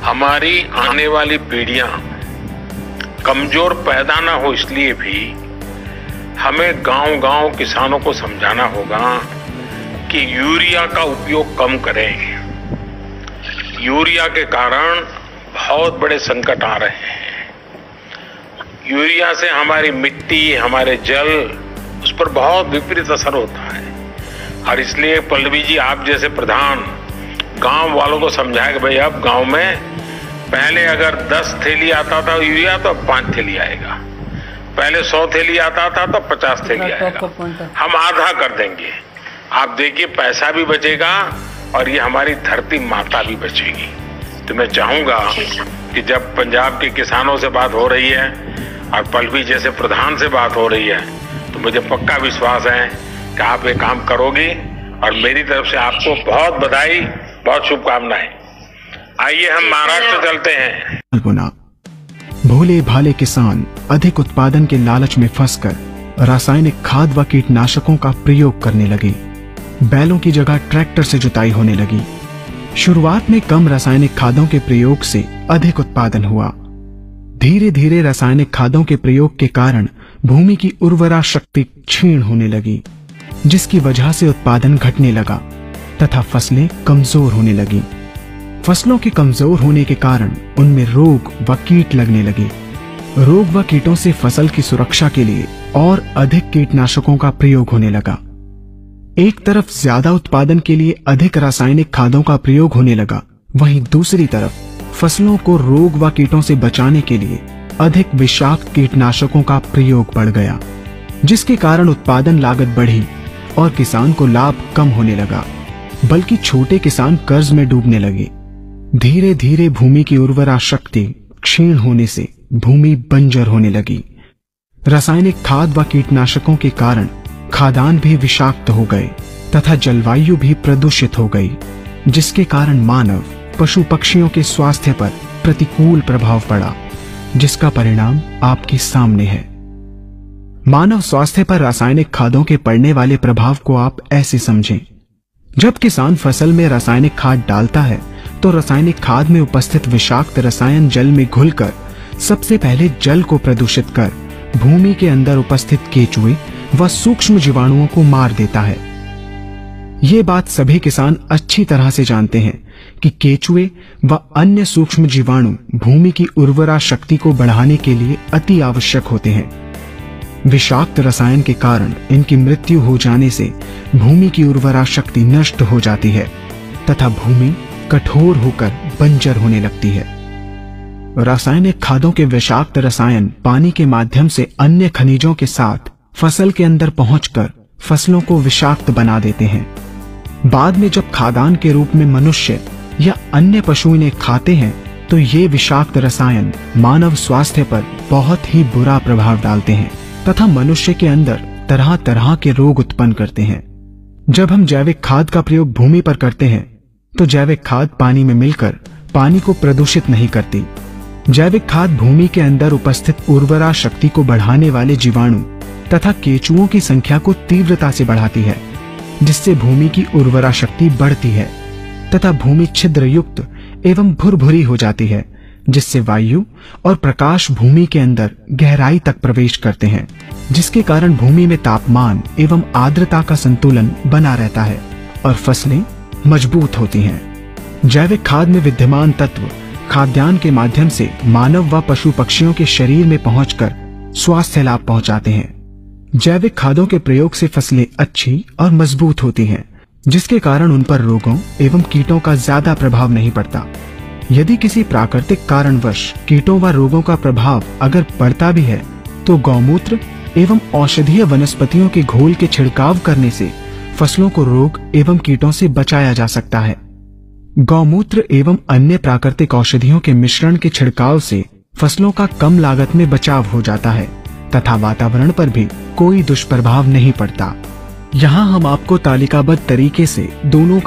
हमारी आने वाली पीढ़ियां कमजोर पैदा ना हो, इसलिए भी हमें गांव-गांव किसानों को समझाना होगा कि यूरिया का उपयोग कम करें। यूरिया के कारण बहुत बड़े संकट आ रहे हैं। यूरिया से हमारी मिट्टी, हमारे जल, उस पर बहुत विपरीत असर होता है। और इसलिए पल्लवी जी, आप जैसे प्रधान गांव वालों को समझाए कि भाई अब गांव में पहले अगर 10 थैली आता था यूरिया तो अब 5 थैली आएगा, पहले 100 थैली आता था तो 50 थैली आएगा, हम आधा कर देंगे। आप देखिए पैसा भी बचेगा और ये हमारी धरती माता भी बचेगी। तो मैं चाहूंगा कि जब पंजाब के किसानों से बात हो रही है और पल्लवी जैसे प्रधान से बात हो रही है, तो मुझे पक्का विश्वास है कि आप ये काम करोगे। और मेरी तरफ से आपको बहुत बधाई, बहुत शुभकामनाएं। आइए हम महाराष्ट्र चलते हैं। भोले भाले किसान अधिक उत्पादन के लालच में फंसकर रासायनिक खाद व कीटनाशकों का प्रयोग करने लगे। बैलों की जगह ट्रैक्टर से जुताई होने लगी। शुरुआत में कम रासायनिक खादों के प्रयोग से अधिक उत्पादन हुआ। धीरे धीरे रासायनिक खादों के प्रयोग के कारण भूमि की उर्वरा शक्ति क्षीण होने लगी, जिसकी वजह से उत्पादन घटने लगा तथा फसलें कमजोर होने लगी। फसलों के कमजोर होने के कारण उनमें रोग व कीट लगने लगे। रोग व कीटों से फसल की सुरक्षा के लिए और अधिक कीटनाशकों का प्रयोग होने लगा। एक तरफ ज्यादा उत्पादन के लिए अधिक रासायनिक खादों का प्रयोग होने लगा, वहीं दूसरी तरफ फसलों को रोग व कीटों से बचाने के लिए अधिक विषाक्त कीटनाशकों का प्रयोग बढ़ गया, जिसके कारण उत्पादन लागत बढ़ी और किसान को लाभ कम होने लगा, बल्कि छोटे किसान कर्ज में डूबने लगे। धीरे धीरे भूमि की उर्वरा शक्ति क्षीण होने से भूमि बंजर होने लगी। रासायनिक खाद व कीटनाशकों के कारण खाद्यान्न भी विषाक्त हो गए तथा जलवायु भी प्रदूषित हो गई, जिसके कारण मानव, पशु पक्षियों के स्वास्थ्य पर प्रतिकूल प्रभाव पड़ा, जिसका परिणाम आपके सामने है। मानव स्वास्थ्य पर रासायनिक खादों के पड़ने वाले प्रभाव को आप ऐसे समझें। जब किसान फसल में रासायनिक खाद डालता है तो रासायनिक खाद में उपस्थित विषाक्त रसायन जल में घुलकर सबसे पहले जल को प्रदूषित कर भूमि के अंदर उपस्थित केचुए व सूक्ष्म जीवाणुओं को मार देता है। ये बात सभी किसान अच्छी तरह से जानते हैं कि केचुए व अन्य सूक्ष्म जीवाणु भूमि की उर्वरा शक्ति को बढ़ाने के लिए अति आवश्यक होते हैं। विषाक्त रसायन के कारण इनकी मृत्यु हो जाने से भूमि की उर्वरा शक्ति नष्ट हो जाती है तथा भूमि कठोर होकर बंजर होने लगती है। रासायनिक खादों के विषाक्त रसायन पानी के माध्यम से अन्य खनिजों के साथ फसल के अंदर पहुंचकर फसलों को विषाक्त बना देते हैं। बाद में जब खाद्यान्न के रूप में मनुष्य या अन्य पशु इन्हें खाते हैं तो ये विषाक्त रसायन मानव स्वास्थ्य पर बहुत ही बुरा प्रभाव डालते हैं तथा मनुष्य के अंदर तरह तरह के रोग उत्पन्न करते हैं। जब हम जैविक खाद का प्रयोग भूमि पर करते हैं तो जैविक खाद पानी में मिलकर पानी को प्रदूषित नहीं करती। जैविक खाद भूमि के अंदर उपस्थित उर्वरा शक्ति को बढ़ाने वाले जीवाणु तथा केचुओं की संख्या को तीव्रता से बढ़ाती है, जिससे भूमि की उर्वरा शक्ति बढ़ती है तथा भूमि छिद्र युक्त एवं भुरभुरी हो जाती है, जिससे वायु और प्रकाश भूमि के अंदर गहराई तक प्रवेश करते हैं, जिसके कारण भूमि में तापमान एवं आर्द्रता का संतुलन बना रहता है और फसलें मजबूत होती हैं। जैविक खाद में विद्यमान तत्व खाद्यान्न के माध्यम से मानव व पशु पक्षियों के शरीर में पहुंचकर स्वास्थ्य लाभ पहुंचाते हैं। जैविक खादों के प्रयोग से फसलें अच्छी और मजबूत होती हैं, जिसके कारण उन पर रोगों एवं कीटों का ज्यादा प्रभाव नहीं पड़ता। यदि किसी प्राकृतिक कारणवश कीटों व रोगों का प्रभाव अगर पड़ता भी है तो गौमूत्र एवं औषधीय वनस्पतियों के घोल के छिड़काव करने से फसलों को रोग एवं कीटों से बचाया जा सकता है। गौमूत्र एवं अन्य प्राकृतिक औषधियों के मिश्रण के छिड़काव से फसलों का कम लागत में बचाव हो जाता है तथा वातावरण पर भी कोई दुष्प्रभाव नहीं पड़ता। यहाँ हम आपको तालिकाबद्ध तरीके से दोनों